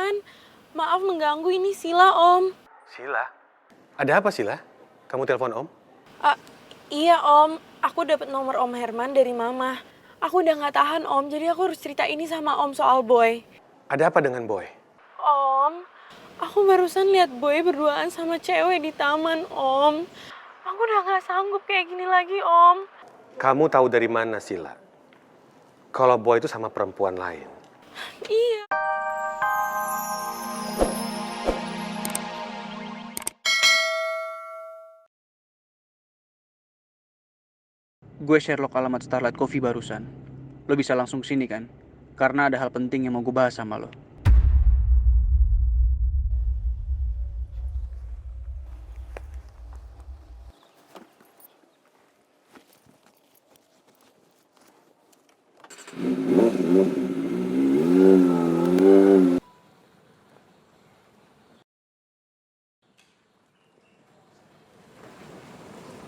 Herman. Maaf mengganggu, ini Sila, Om. Sila? Ada apa, Sila? Kamu telepon Om? Iya, Om. Aku dapat nomor Om Herman dari Mama. Aku udah nggak tahan, Om. Jadi aku harus cerita ini sama Om soal Boy. Ada apa dengan Boy? Om, aku barusan lihat Boy berduaan sama cewek di taman, Om. Aku udah nggak sanggup kayak gini lagi, Om. Kamu tahu dari mana, Sila? Kalau Boy itu sama perempuan lain. Iya. Gue Sherlock alamat Starlight Coffee barusan. Lo bisa langsung kesini kan? Karena ada hal penting yang mau gue bahas sama lo.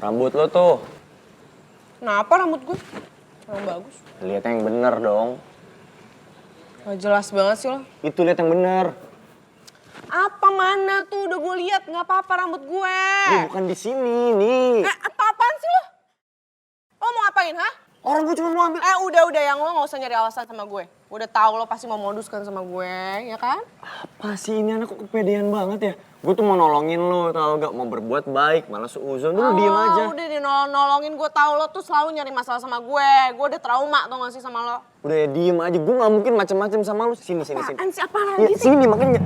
Rambut lo tuh. Kenapa rambut gue? Emang bagus. Lihat yang bener dong. Gak jelas banget sih lo. Itu lihat yang bener. Apa mana tuh? Udah gue lihat, nggak apa-apa rambut gue. Ini bukan di sini nih. Apa-apaan sih lo? Lo mau ngapain, ha? Orang gue cuma mau ambil. Udah yang lo nggak usah nyari alasan sama gue. Gue udah tahu lo pasti mau moduskan sama gue, ya kan? Apa sih ini anak kok kepedean banget ya? Gue tuh mau nolongin lo, tau gak? Mau berbuat baik, malah seuzon. Lu diem aja. Udah nolongin gue, tahu lo tuh selalu nyari masalah sama gue. Gue udah trauma tau gak sih sama lo? Udah ya diem aja, gue gak mungkin macem-macem sama lo. Sini. Apaan sih, apa lagi Ya, sih? sini makanya.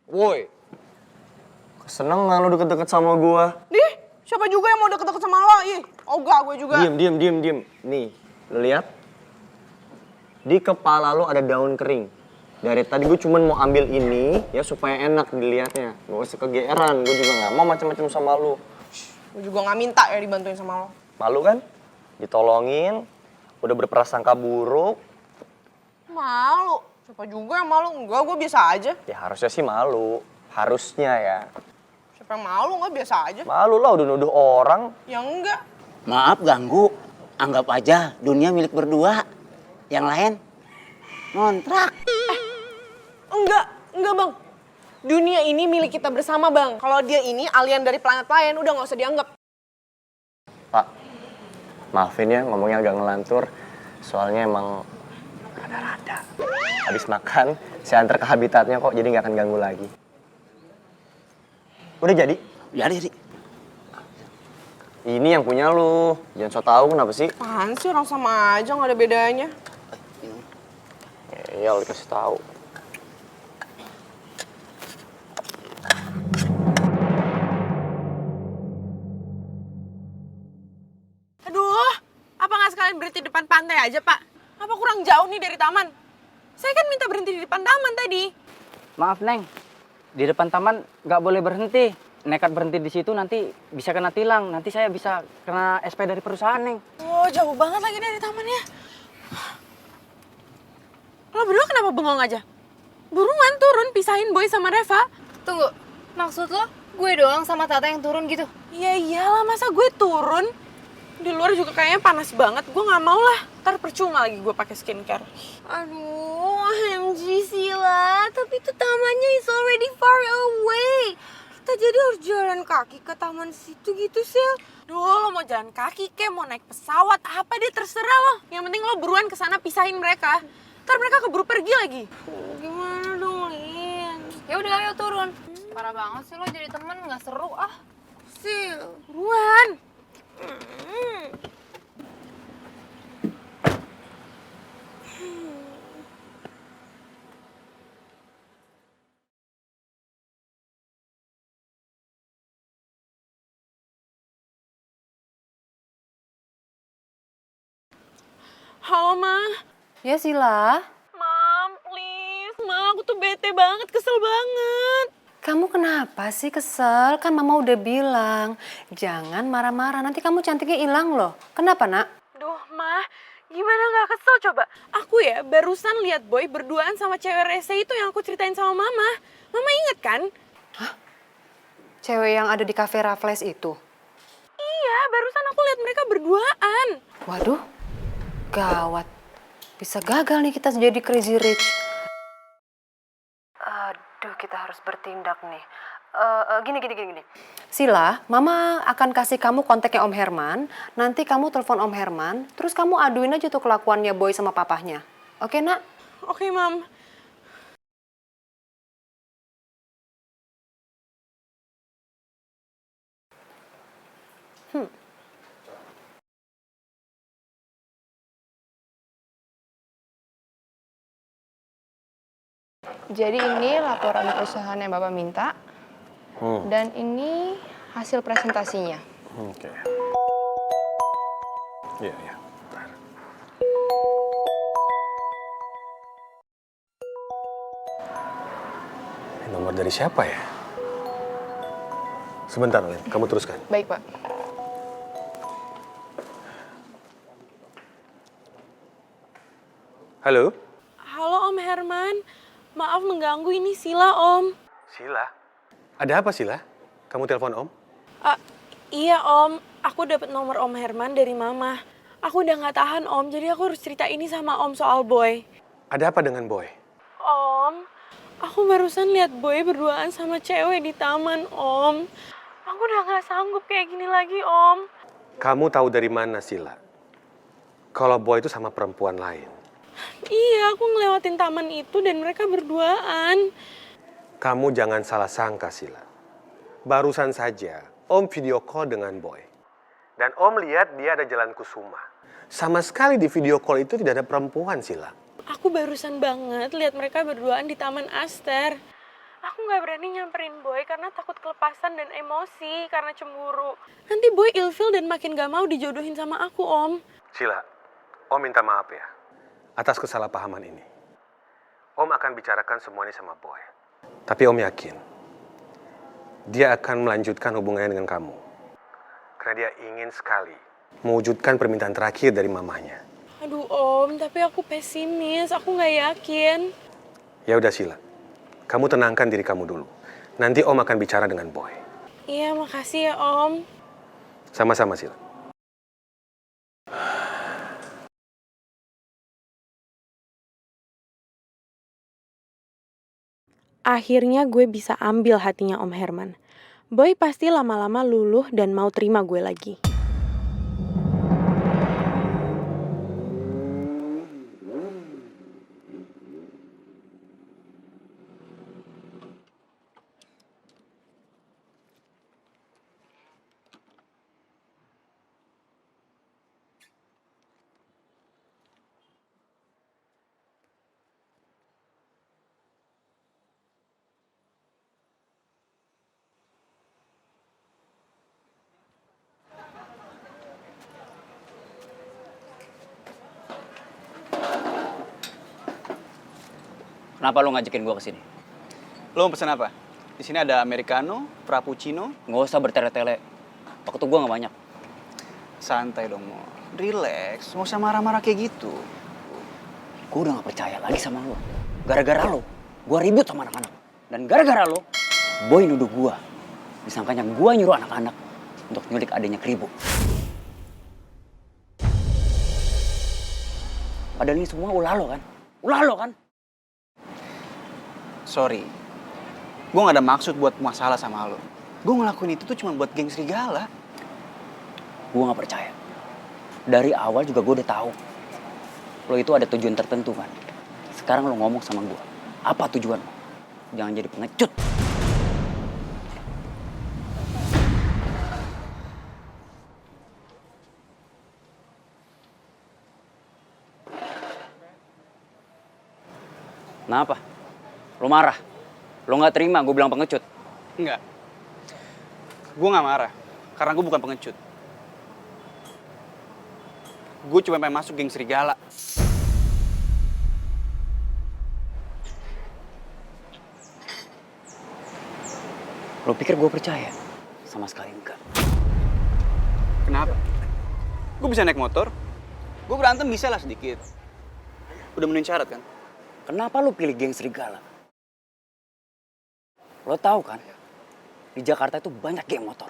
Woi, kesenengan lo deket-deket sama gua. Dih, siapa juga yang mau deket-deket sama lo? Ih, ogah gue juga. Diem. Nih, lo lihat. Di kepala lo ada daun kering. Dari tadi gue cuman mau ambil ini ya supaya enak dilihatnya. Gak usah kegeeran, gue juga gak mau macam-macam sama lo. Gue juga gak minta ya dibantuin sama lo. Malu kan? Ditolongin, udah berprasangka buruk. Malu. Siapa juga yang malu? Enggak, gue biasa aja. Ya harusnya sih malu. Harusnya ya. Siapa yang malu? Enggak, biasa aja. Malu lah udah nuduh orang. Ya enggak. Maaf ganggu, anggap aja dunia milik berdua. Yang lain ngontrak. Enggak bang. Dunia ini milik kita bersama bang. Kalau dia ini alien dari planet lain, udah gak usah dianggap. Pak, maafin ya ngomongnya agak ngelantur. Soalnya emang rada-rada. Habis makan, saya antar ke habitatnya kok, jadi nggak akan ganggu lagi. Udah jadi? Jadi. Ini yang punya lu. Jangan so tau kenapa sih? Apaan sih, orang sama aja, gak ada bedanya. Ya, lu kasih tahu. Aduh, apa nggak sekalian berhenti depan pantai aja, Pak? Apa kurang jauh nih dari taman? Saya kan minta berhenti di depan taman tadi. Maaf Neng, di depan taman nggak boleh berhenti. Nekat berhenti di situ nanti bisa kena tilang. Nanti saya bisa kena SP dari perusahaan Neng. Oh, jauh banget lagi dari tamannya. Lo berdua kenapa bengong aja? Buruan turun, pisahin Boy sama Reva. Tunggu, maksud lo gue doang sama Tata yang turun gitu? Ya iyalah, masa gue turun? Di luar juga kayaknya panas banget. Gue nggak mau lah. Ntar percuma lagi gue pakai skincare. Aduh, OMG Sila, tapi itu tamannya is already far away. Kita jadi harus jalan kaki ke taman situ gitu, Sil. Duh, lo mau jalan kaki kek, mau naik pesawat, apa deh terserah lo. Yang penting lo buruan kesana pisahin mereka. Ntar mereka keburu pergi lagi. Gimana dong, Lin? Ya udah, ayo turun. Parah banget sih lo jadi temen, nggak seru ah. Sil, buruan. Halo, Ma. Ya Sila, Mam, please. Ma, aku tuh bete banget, kesel banget. kamu kenapa sih kesel? Kan Mama udah bilang, jangan marah-marah, nanti kamu cantiknya hilang loh. Kenapa nak? Duh, Ma, Gimana nggak kesel coba? Aku ya barusan lihat Boy berduaan sama cewek rese itu yang aku ceritain sama Mama. Mama inget kan? Cewek yang ada di cafe Raffles itu? Iya, barusan aku lihat mereka berduaan. Waduh, gawat. Bisa gagal nih kita jadi crazy rich. Aduh, kita harus bertindak nih. Gini. Sila, Mama akan kasih kamu kontaknya Om Herman. Nanti kamu telepon Om Herman, terus kamu aduin aja tuh kelakuannya Boy sama papahnya. Oke, Nak? Oke, Mam. Jadi ini laporan perusahaan yang Bapak minta. Dan ini hasil presentasinya. Oke. Iya. Bentar. Ini nomor dari siapa ya? Sebentar, Lin. Kamu teruskan. Baik, Pak. Halo? Halo Om Herman. Maaf mengganggu, ini Sila, Om. Sila? Ada apa, Sila? Kamu telepon Om? Iya, Om. Aku dapat nomor Om Herman dari Mama. Aku udah nggak tahan, Om. Jadi aku harus cerita ini sama Om soal Boy. Ada apa dengan Boy? Om, aku barusan lihat Boy berduaan sama cewek di taman, Om. Aku udah nggak sanggup kayak gini lagi, Om. Kamu tahu dari mana, Sila? Kalau Boy itu sama perempuan lain. Iya, aku ngelewatin taman itu dan mereka berduaan. Kamu jangan salah sangka, Sila. Barusan saja Om video call dengan Boy. Dan Om lihat dia ada Jalan Kusuma. Sama sekali di video call itu tidak ada perempuan, Sila. Aku barusan banget lihat mereka berduaan di Taman Aster. Aku nggak berani nyamperin Boy karena takut kelepasan dan emosi karena cemburu. Nanti Boy ilfil dan makin gak mau dijodohin sama aku, Om. Sila, Om minta maaf ya atas kesalahpahaman ini. Om akan bicarakan semua ini sama Boy. Tapi Om yakin dia akan melanjutkan hubungannya dengan kamu. Karena dia ingin sekali mewujudkan permintaan terakhir dari mamanya. Aduh, Om, tapi aku pesimis. Aku nggak yakin. Ya udah, Sila. Kamu tenangkan diri kamu dulu. Nanti Om akan bicara dengan Boy. Iya, makasih ya, Om. Sama-sama, Sila. Akhirnya gue bisa ambil hatinya Om Herman. Boy pasti lama-lama luluh dan mau terima gue lagi. Kenapa lo ngajakin gue kesini? Lo mau pesen apa? Di sini ada americano, frappuccino. Nggak usah bertele-tele. Waktu gue nggak banyak. Santai dong, Mo. Relax, nggak usah marah-marah kayak gitu. Gue udah nggak percaya lagi sama lo. Gara-gara lo, gue ribut sama anak-anak. Dan gara-gara lo, Boy nuduh gue. Disangkanya gue nyuruh anak-anak untuk nyulik adanya Kribo. Padahal ini semua ulah lo kan? Ulah lo kan? Sorry, gue gak ada maksud buat masalah sama lo. Gue ngelakuin itu tuh cuma buat geng serigala. Gue gak percaya. Dari awal juga gue udah tahu. Lo itu ada tujuan tertentu kan. Sekarang lo ngomong sama gue. Apa tujuan lo? Jangan jadi pengecut. Kenapa? Lo marah? Lo gak terima gue bilang pengecut? Enggak. Gue gak marah, karena gue bukan pengecut. Gue cuma pengen masuk geng serigala. Lo pikir gue percaya? Sama sekali enggak. Kenapa? Gue bisa naik motor, Gue berantem bisa lah sedikit. Udah memenuhi syarat kan? Kenapa lu pilih geng serigala? Lo tahu kan, di Jakarta itu banyak geng motor.